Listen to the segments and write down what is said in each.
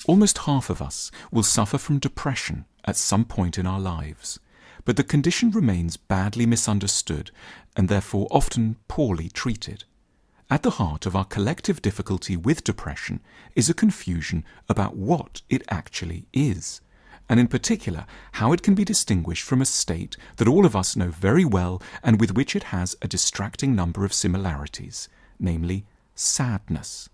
Almost half of us will suffer from depression at some point in our lives, but the condition remains badly misunderstood and therefore often poorly treated. At the heart of our collective difficulty with depression is a confusion about what it actually is, and in particular how it can be distinguished from a state that all of us know very well and with which it has a distracting number of similarities, namely sadness.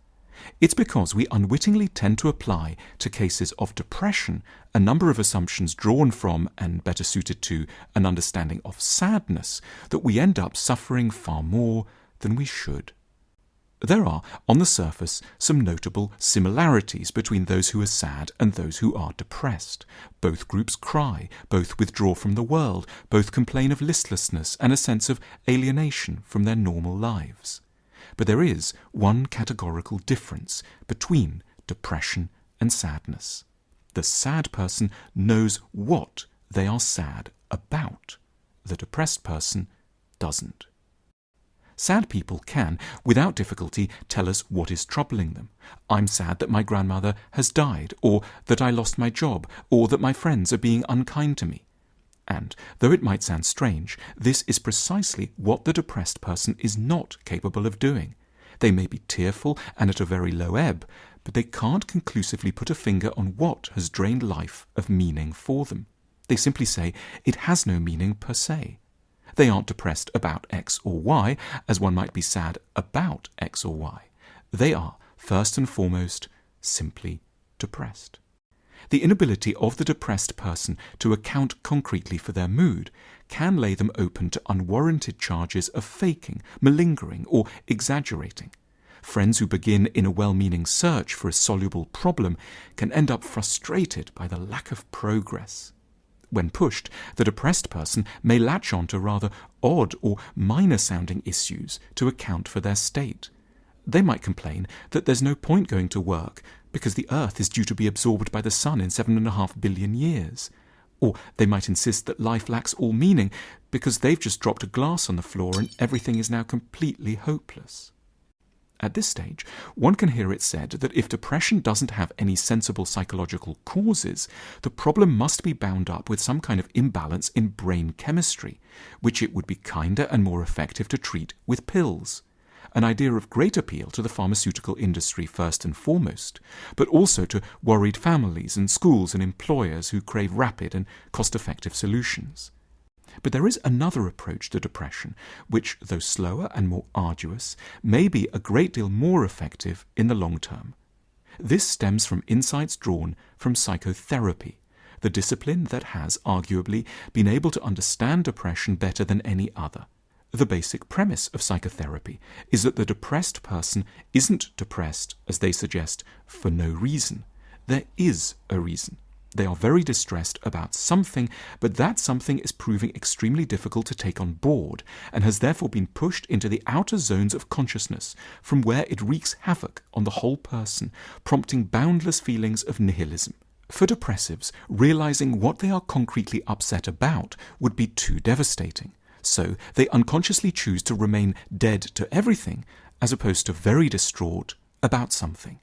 It's because we unwittingly tend to apply to cases of depression a number of assumptions drawn from and better suited to an understanding of sadness that we end up suffering far more than we should. There are, on the surface, some notable similarities between those who are sad and those who are depressed. Both groups cry, both withdraw from the world, both complain of listlessness and a sense of alienation from their normal lives. But there is one categorical difference between depression and sadness. The sad person knows what they are sad about. The depressed person doesn't. Sad people can, without difficulty, tell us what is troubling them. I'm sad that my grandmother has died, or that I lost my job, or that my friends are being unkind to me. And, though it might sound strange, this is precisely what the depressed person is not capable of doing. They may be tearful and at a very low ebb, but they can't conclusively put a finger on what has drained life of meaning for them. They simply say it has no meaning per se. They aren't depressed about X or Y, as one might be sad about X or Y. They are, first and foremost, simply depressed. The inability of the depressed person to account concretely for their mood can lay them open to unwarranted charges of faking, malingering, or exaggerating. Friends who begin in a well-meaning search for a soluble problem can end up frustrated by the lack of progress. When pushed, the depressed person may latch on to rather odd or minor-sounding issues to account for their state. They might complain that there's no point going to work because the Earth is due to be absorbed by the Sun in 7.5 billion years. Or they might insist that life lacks all meaning because they've just dropped a glass on the floor and everything is now completely hopeless. At this stage, one can hear it said that if depression doesn't have any sensible psychological causes, the problem must be bound up with some kind of imbalance in brain chemistry, which it would be kinder and more effective to treat with pills. An idea of great appeal to the pharmaceutical industry first and foremost, but also to worried families and schools and employers who crave rapid and cost-effective solutions. But there is another approach to depression, which, though slower and more arduous, may be a great deal more effective in the long term. This stems from insights drawn from psychotherapy, the discipline that has, arguably, been able to understand depression better than any other. The basic premise of psychotherapy is that the depressed person isn't depressed, as they suggest, for no reason. There is a reason. They are very distressed about something, but that something is proving extremely difficult to take on board, and has therefore been pushed into the outer zones of consciousness, from where it wreaks havoc on the whole person, prompting boundless feelings of nihilism. For depressives, realizing what they are concretely upset about would be too devastating. So they unconsciously choose to remain dead to everything, as opposed to very distraught about something.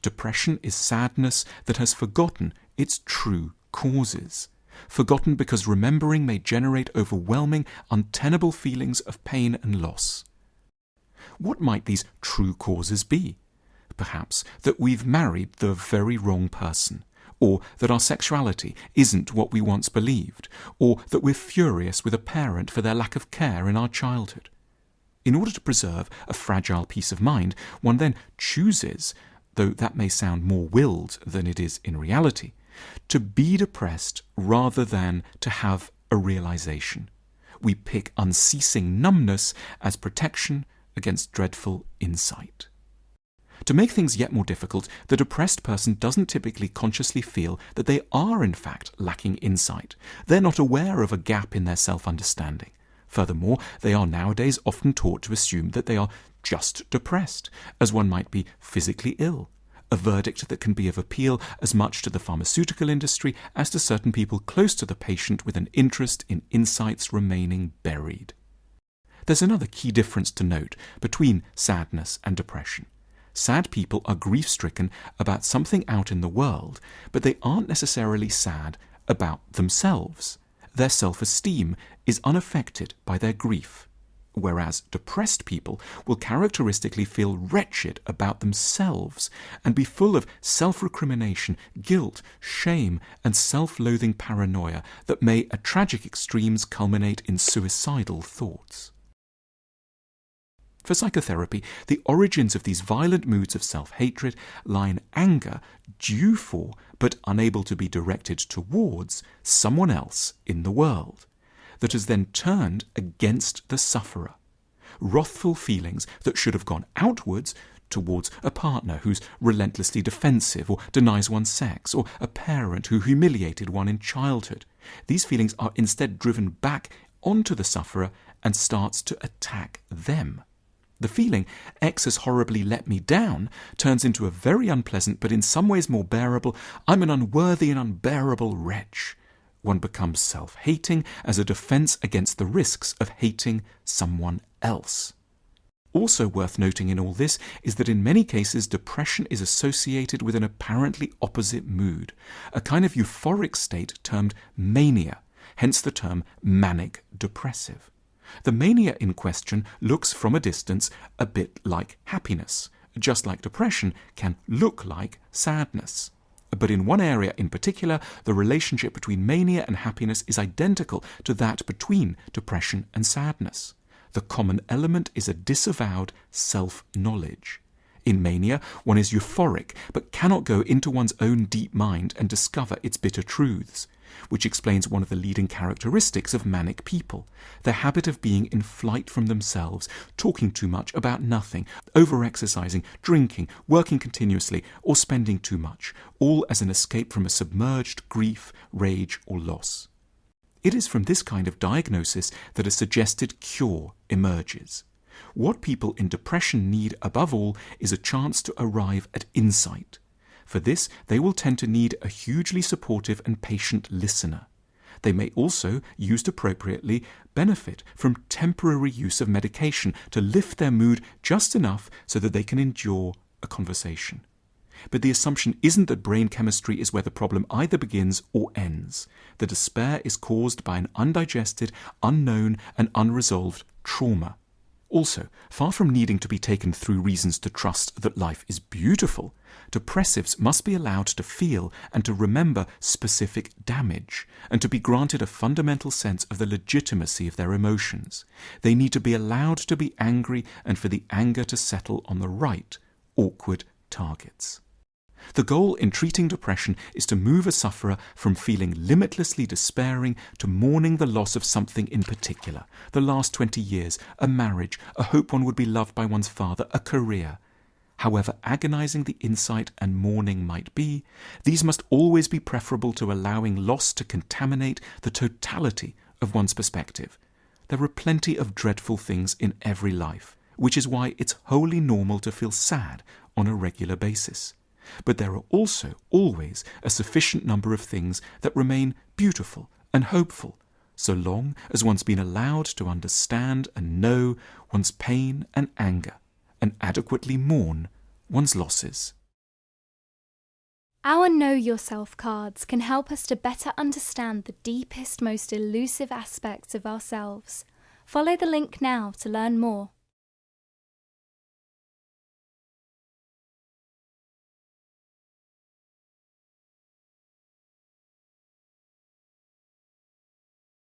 Depression is sadness that has forgotten its true causes. Forgotten because remembering may generate overwhelming, untenable feelings of pain and loss. What might these true causes be? Perhaps that we've married the very wrong person, or that our sexuality isn't what we once believed, or that we're furious with a parent for their lack of care in our childhood. In order to preserve a fragile peace of mind, one then chooses, though that may sound more willed than it is in reality, to be depressed rather than to have a realization. We pick unceasing numbness as protection against dreadful insight. To make things yet more difficult, the depressed person doesn't typically consciously feel that they are in fact lacking insight. They're not aware of a gap in their self-understanding. Furthermore, they are nowadays often taught to assume that they are just depressed, as one might be physically ill, a verdict that can be of appeal as much to the pharmaceutical industry as to certain people close to the patient with an interest in insights remaining buried. There's another key difference to note between sadness and depression. Sad people are grief-stricken about something out in the world, but they aren't necessarily sad about themselves. Their self-esteem is unaffected by their grief, whereas depressed people will characteristically feel wretched about themselves and be full of self-recrimination, guilt, shame, and self-loathing paranoia that may at tragic extremes culminate in suicidal thoughts. For psychotherapy, the origins of these violent moods of self-hatred lie in anger due for, but unable to be directed towards, someone else in the world, that has then turned against the sufferer. Wrathful feelings that should have gone outwards towards a partner who's relentlessly defensive or denies one's sex, or a parent who humiliated one in childhood. These feelings are instead driven back onto the sufferer and starts to attack them. The feeling, X has horribly let me down, turns into a very unpleasant but in some ways more bearable, I'm an unworthy and unbearable wretch. One becomes self-hating as a defense against the risks of hating someone else. Also worth noting in all this is that in many cases depression is associated with an apparently opposite mood, a kind of euphoric state termed mania, hence the term manic depressive. The mania in question looks from a distance a bit like happiness, just like depression can look like sadness. But in one area in particular, the relationship between mania and happiness is identical to that between depression and sadness. The common element is a disavowed self-knowledge. In mania, one is euphoric, but cannot go into one's own deep mind and discover its bitter truths, which explains one of the leading characteristics of manic people, their habit of being in flight from themselves, talking too much about nothing, over-exercising, drinking, working continuously, or spending too much, all as an escape from a submerged grief, rage, or loss. It is from this kind of diagnosis that a suggested cure emerges. What people in depression need above all is a chance to arrive at insight. For this, they will tend to need a hugely supportive and patient listener. They may also, used appropriately, benefit from temporary use of medication to lift their mood just enough so that they can endure a conversation. But the assumption isn't that brain chemistry is where the problem either begins or ends. The despair is caused by an undigested, unknown, and unresolved trauma. Also, far from needing to be taken through reasons to trust that life is beautiful, depressives must be allowed to feel and to remember specific damage, and to be granted a fundamental sense of the legitimacy of their emotions. They need to be allowed to be angry and for the anger to settle on the right, awkward targets. The goal in treating depression is to move a sufferer from feeling limitlessly despairing to mourning the loss of something in particular, the last 20 years, a marriage, a hope one would be loved by one's father, a career. However agonizing the insight and mourning might be, these must always be preferable to allowing loss to contaminate the totality of one's perspective. There are plenty of dreadful things in every life, which is why it's wholly normal to feel sad on a regular basis. But there are also always a sufficient number of things that remain beautiful and hopeful, so long as one's been allowed to understand and know one's pain and anger, and adequately mourn one's losses. Our Know Yourself cards can help us to better understand the deepest, most elusive aspects of ourselves. Follow the link now to learn more.